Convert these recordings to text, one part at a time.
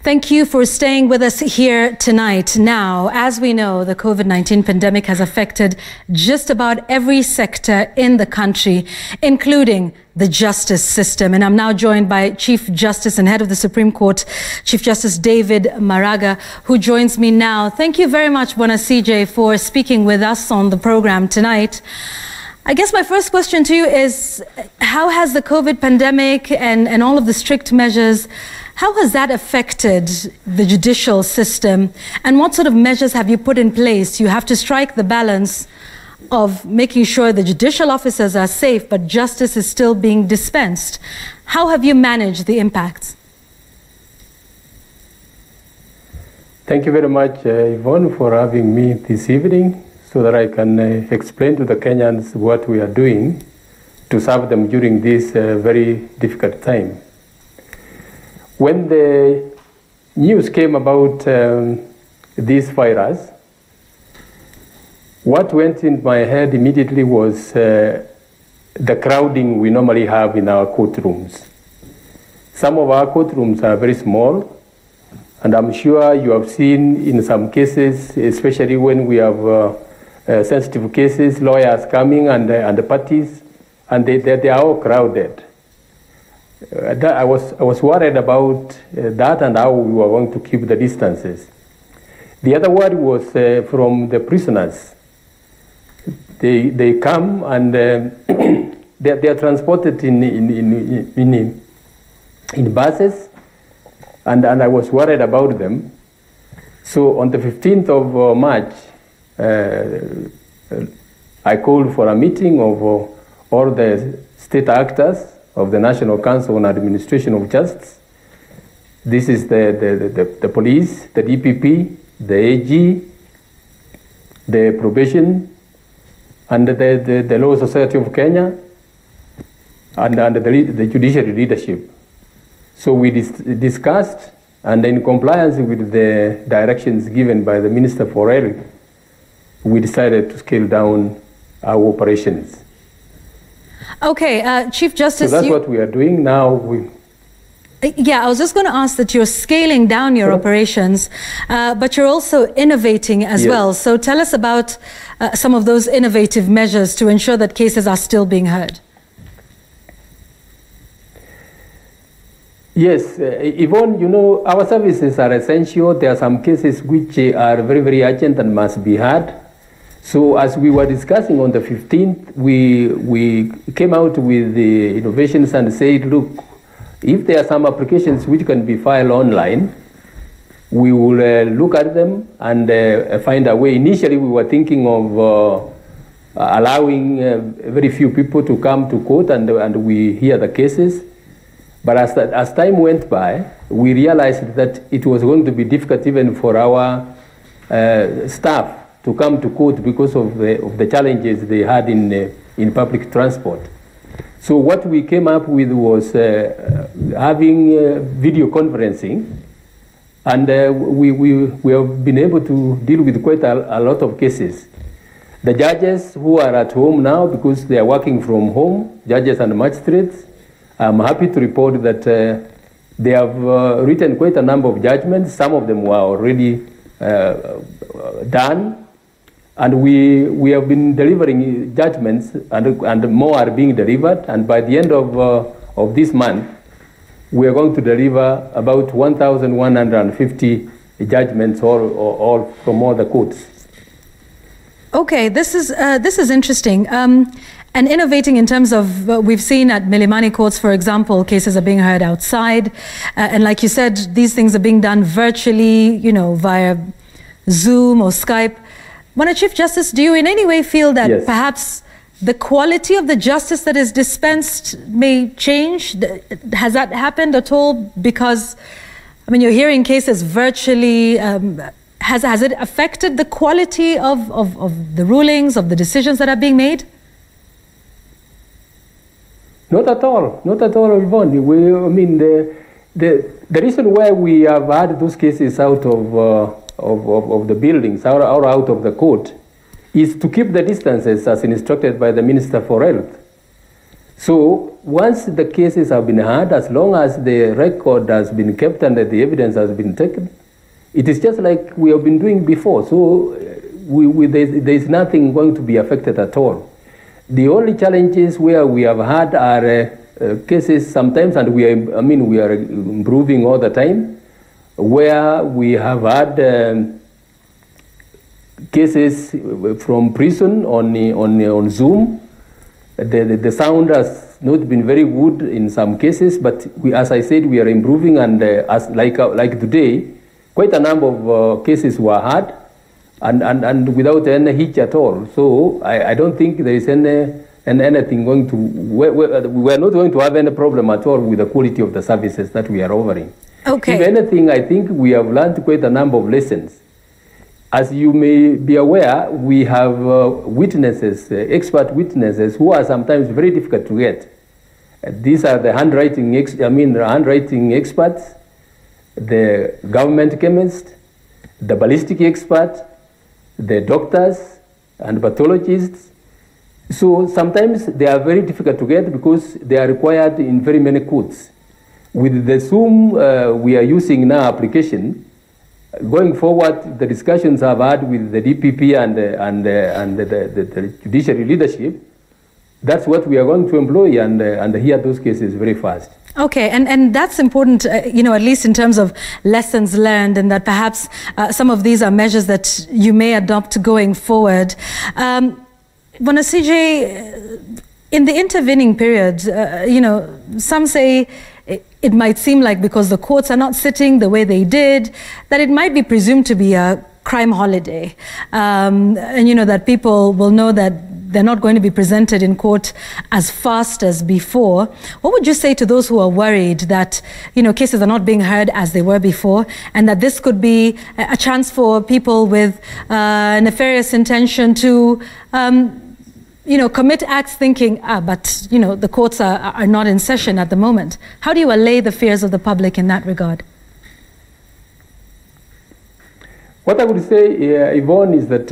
Thank you for staying with us here tonight. Now, as we know, the COVID-19 pandemic has affected just about every sector in the country, including the justice system. And I'm now joined by Chief Justice and Head of the Supreme Court, Chief Justice David Maraga, who joins me now. Thank you very much, Bwana CJ, for speaking with us on the program tonight. I guess my first question to you is, how has the COVID pandemic and all of the strict measures, how has that affected the judicial system? And what sort of measures have you put in place? You have to strike the balance of making sure the judicial officers are safe, but justice is still being dispensed. How have you managed the impacts? Thank you very much, Yvonne, for having me this evening so that I can explain to the Kenyans what we are doing to serve them during this very difficult time. When the news came about this virus, what went in my head immediately was the crowding we normally have in our courtrooms. Some of our courtrooms are very small, and I'm sure you have seen in some cases, especially when we have sensitive cases, lawyers coming and the parties, and they are all crowded. I was worried about that and how we were going to keep the distances. The other worry was from the prisoners. They come and they are transported in buses, and I was worried about them. So on the 15th of March, I called for a meeting of all the state actors of the National Council on Administration of Justice. This is the police, the DPP, the AG, the probation, and the Law Society of Kenya, and the judiciary leadership. So we discussed, and in compliance with the directions given by the Minister for Health, we decided to scale down our operations. Okay, Chief Justice. So that's what we are doing now. Yeah, I was just going to ask that you're scaling down your operations, but you're also innovating as well. So tell us about some of those innovative measures to ensure that cases are still being heard. Yes, Yvonne, you know, our services are essential. There are some cases which are very, very urgent and must be heard. So as we were discussing on the 15th, we came out with the innovations and said, look, if there are some applications which can be filed online, we will look at them and find a way. Initially, we were thinking of allowing very few people to come to court and we hear the cases. But as time went by, we realized that it was going to be difficult even for our staff to come to court because of the challenges they had in public transport. So what we came up with was having video conferencing, and we have been able to deal with quite a lot of cases. The judges who are at home now, because they are working from home, judges and magistrates, I'm happy to report that they have written quite a number of judgments. Some of them were already done. And we have been delivering judgments, and more are being delivered. And by the end of this month, we are going to deliver about 1,150 judgments all from all the courts. Okay, this is interesting. And innovating in terms of, we've seen at Milimani courts, for example, cases are being heard outside. And like you said, these things are being done virtually, you know, via Zoom or Skype. Bwana Chief Justice, do you in any way feel that perhaps the quality of the justice that is dispensed may change? Has that happened at all? Because, I mean, you're hearing cases virtually. Has it affected the quality of the rulings, of the decisions that are being made? Not at all. Not at all, Yvonne. I mean, the reason why we have had those cases out of the buildings or out of the court is to keep the distances as instructed by the Minister for Health. So once the cases have been heard, as long as the record has been kept and the evidence has been taken, it is just like we have been doing before. So there is nothing going to be affected at all. The only challenges where we have had are cases sometimes, and we are improving all the time, where we have had cases from prison on Zoom. The sound has not been very good in some cases, but as I said, we are improving, and as like today, quite a number of cases were heard, and without any hitch at all. So I don't think there is anything going to, we're not going to have any problem at all with the quality of the services that we are offering. Okay. If anything, I think we have learned quite a number of lessons. As you may be aware, we have witnesses, expert witnesses, who are sometimes very difficult to get. These are the handwriting experts, the government chemist, the ballistic expert, the doctors and pathologists. So sometimes they are very difficult to get because they are required in very many courts. With the Zoom we are using now application, going forward, the discussions I've had with the DPP and the judiciary leadership, that's what we are going to employ and hear those cases very fast. Okay, and that's important, at least in terms of lessons learned, and that perhaps some of these are measures that you may adopt going forward. CJ, in the intervening period, some say it might seem like because the courts are not sitting the way they did, that it might be presumed to be a crime holiday. And that people will know that they're not going to be presented in court as fast as before. What would you say to those who are worried that, cases are not being heard as they were before, and that this could be a chance for people with nefarious intention to commit acts thinking, but the courts are not in session at the moment? How do you allay the fears of the public in that regard? What I would say, Yvonne, is that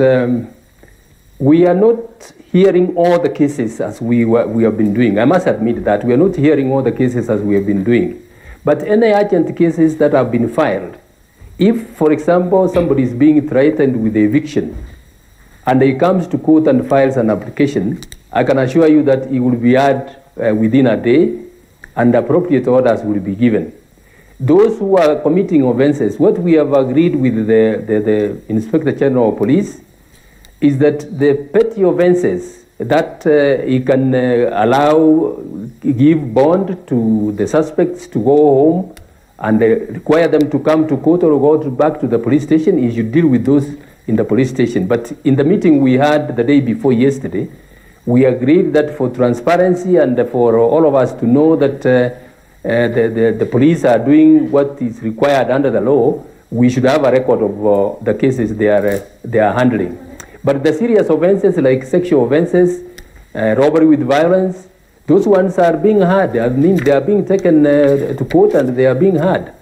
we are not hearing all the cases as we have been doing. I must admit that we are not hearing all the cases as we have been doing. But any urgent cases that have been filed, if, for example, somebody is being threatened with eviction, and he comes to court and files an application, I can assure you that he will be heard within a day, and appropriate orders will be given. Those who are committing offences, what we have agreed with the Inspector General of Police is that the petty offences that he can give bond to the suspects to go home and require them to come to court or go back to the police station, he should deal with those in the police station. But in the meeting we had the day before yesterday, we agreed that for transparency and for all of us to know that the police are doing what is required under the law, we should have a record of the cases they are handling. But the serious offences like sexual offences, robbery with violence, those ones are being heard. I mean, they are being taken to court and they are being heard.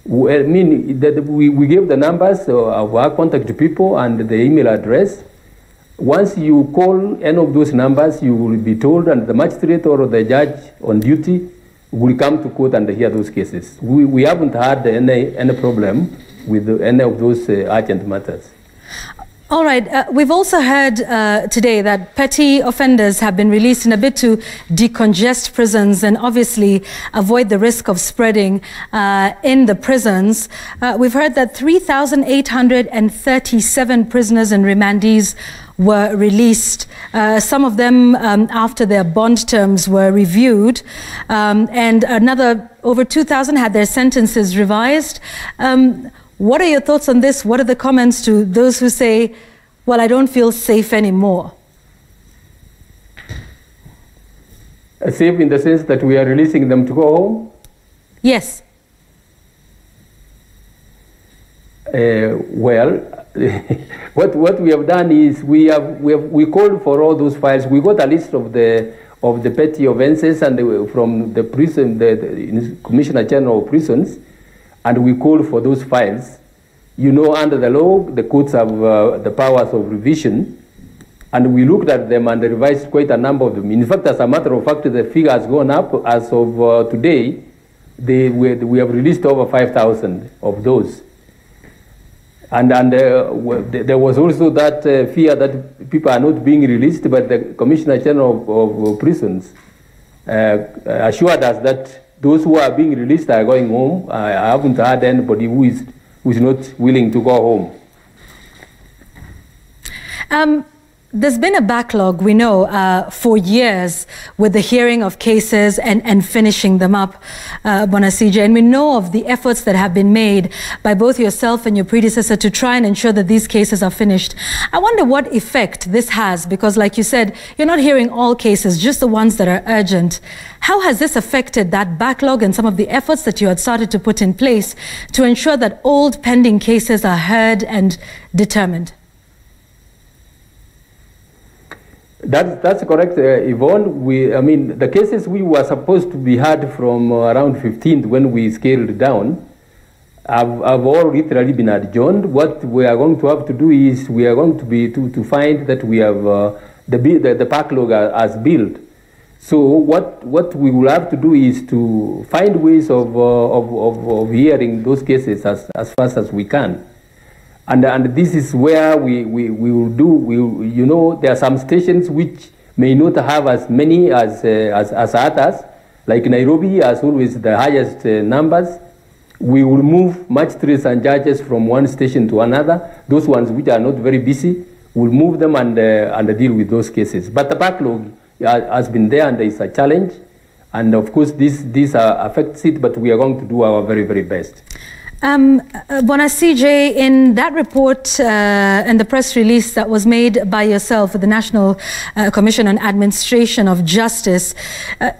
I mean, that we gave the numbers of our contact people and the email address. Once you call any of those numbers, you will be told, and the magistrate or the judge on duty will come to court and hear those cases. We haven't had any problem with any of those urgent matters. All right. We've also heard today that petty offenders have been released in a bid to decongest prisons and obviously avoid the risk of spreading in the prisons. We've heard that 3,837 prisoners and remandees were released, some of them after their bond terms were reviewed, and another over 2,000 had their sentences revised. What are your thoughts on this? What are the comments to those who say, well, I don't feel safe anymore? Safe in the sense that we are releasing them to go home? Yes. Well, what we have done is we called for all those files. We got a list of the petty offences and from the prison, the Commissioner General of Prisons, and we called for those files. Under the law, the courts have the powers of revision. And we looked at them and revised quite a number of them. In fact, as a matter of fact, the figure has gone up. As of today, we have released over 5,000 of those. And there was also that fear that people are not being released, but the Commissioner General of Prisons assured us that those who are being released are going home. I haven't heard anybody who is not willing to go home. There's been a backlog, we know, for years with the hearing of cases and finishing them up, Bwana CJ. And we know of the efforts that have been made by both yourself and your predecessor to try and ensure that these cases are finished. I wonder what effect this has, because like you said, you're not hearing all cases, just the ones that are urgent. How has this affected that backlog and some of the efforts that you had started to put in place to ensure that old pending cases are heard and determined? That's correct, Yvonne. I mean, the cases we were supposed to be heard from around 15th when we scaled down have all literally been adjourned. What we are going to have to do is we are going to be to find that we have the backlog as built. So what we will have to do is to find ways of hearing those cases as fast as we can. And this is where we will do, you know, there are some stations which may not have as many as others. Like Nairobi has always the highest numbers. We will move magistrates and judges from one station to another. Those ones which are not very busy, we'll move them and deal with those cases. But the backlog has been there and there is a challenge. And of course, this affects it, but we are going to do our very, very best. Bwana CJ, in that report and the press release that was made by yourself with the National Commission on Administration of Justice,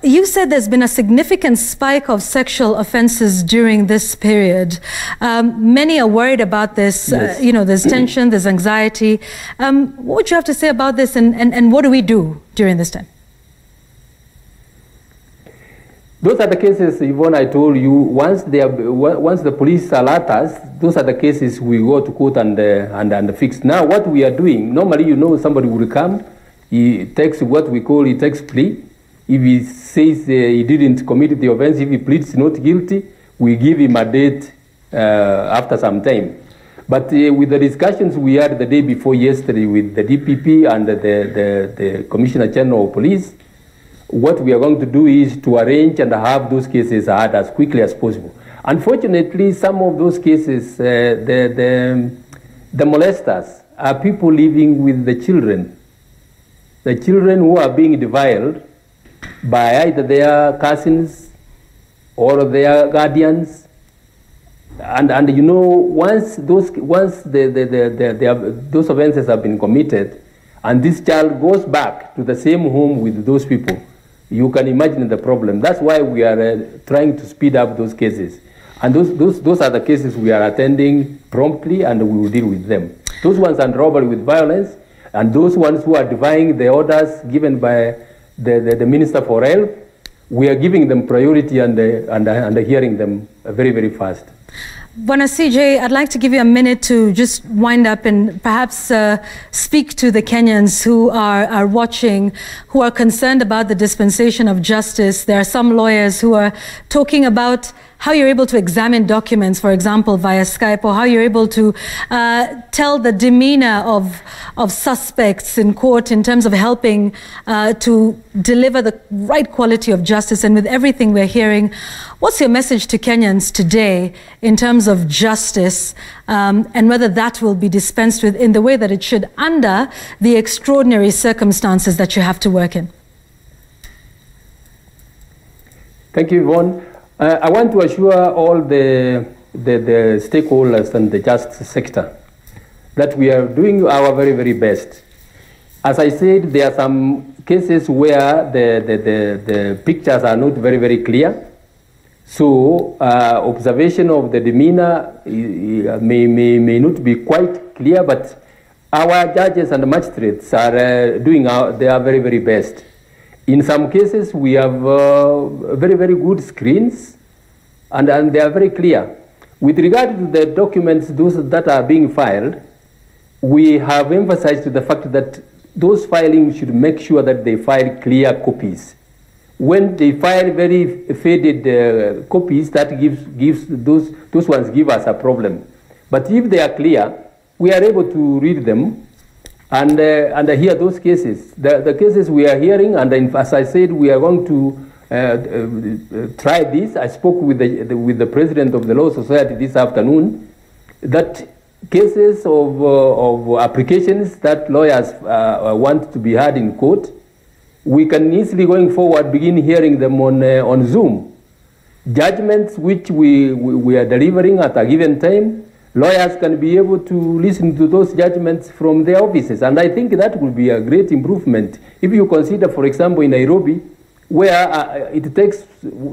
you said there's been a significant spike of sexual offences during this period. Many are worried about this. Yes. You know, there's tension, there's anxiety. What would you have to say about this, and what do we do during this time? Those are the cases, Yvonne, I told you, once the police alert us, those are the cases we go to court and fix. Now, what we are doing, normally, you know, somebody will come, he takes what we call, he takes plea. If he says he didn't commit the offense, if he pleads not guilty, we give him a date after some time. But with the discussions we had the day before yesterday with the DPP and the Commissioner General of Police, what we are going to do is to arrange and have those cases heard as quickly as possible. Unfortunately, some of those cases, the molesters are people living with the children who are being defiled by either their cousins or their guardians. And you know, once those offenses have been committed, and this child goes back to the same home with those people, you can imagine the problem. That's why we are trying to speed up those cases. And those are the cases we are attending promptly, and we will deal with them. Those ones are robbery with violence, and those ones who are defying the orders given by the Minister for Health, we are giving them priority and hearing them very, very fast. Bwana CJ, I'd like to give you a minute to just wind up and perhaps speak to the Kenyans who are watching, who are concerned about the dispensation of justice. There are some lawyers who are talking about how you're able to examine documents, for example, via Skype, or how you're able to tell the demeanor of suspects in court in terms of helping to deliver the right quality of justice. And with everything we're hearing, what's your message to Kenyans today in terms of justice and whether that will be dispensed with in the way that it should under the extraordinary circumstances that you have to work in? Thank you, Yvonne. I want to assure all the stakeholders and the justice sector that we are doing our very, very best. As I said, there are some cases where the pictures are not very, very clear. So observation of the demeanor may not be quite clear, but our judges and magistrates are doing their very, very best. In some cases, we have very, very good screens, and they are very clear. With regard to the documents, those that are being filed, we have emphasized the fact that those filing should make sure that they file clear copies. When they file very faded copies, that gives those ones give us a problem. But if they are clear, we are able to read them and hear those cases. The cases we are hearing, and as I said, we are going to try this. I spoke with the president of the Law Society this afternoon, that cases of applications that lawyers want to be heard in court, we can easily, going forward, begin hearing them on Zoom. Judgments which we are delivering at a given time, lawyers can be able to listen to those judgments from their offices. And I think that would be a great improvement. If you consider, for example, in Nairobi, where it takes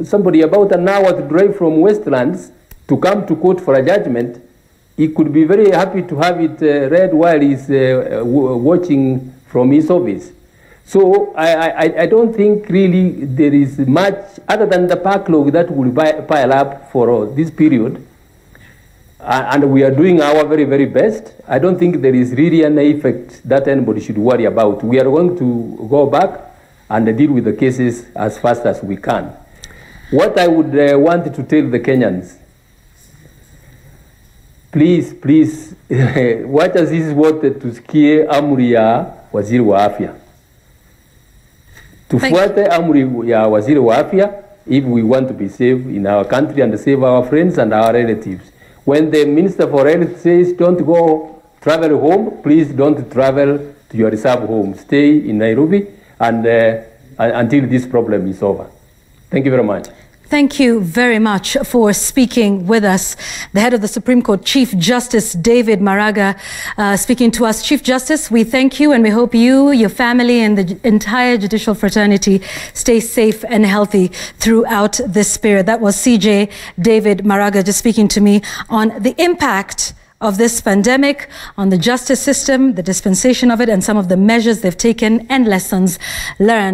somebody about an hour to drive from Westlands to come to court for a judgment, he could be very happy to have it read while he's watching from his office. So I don't think really there is much other than the backlog that will pile up for this period. And we are doing our very, very best. I don't think there is really an effect that anybody should worry about. We are going to go back and deal with the cases as fast as we can. What I would want to tell the Kenyans, please, wacha sisi wote tusikie amri ya waziri wa afya. Tufuate amri ya waziri wa afya if we want to be safe in our country and save our friends and our relatives. When the Minister for Health says don't go travel home, please don't travel to your reserve home. Stay in Nairobi and until this problem is over. Thank you very much. Thank you very much for speaking with us. The head of the Supreme Court, Chief Justice David Maraga, speaking to us. Chief Justice, we thank you and we hope you, your family and the entire judicial fraternity stay safe and healthy throughout this period. That was CJ David Maraga just speaking to me on the impact of this pandemic on the justice system, the dispensation of it, and some of the measures they've taken and lessons learned.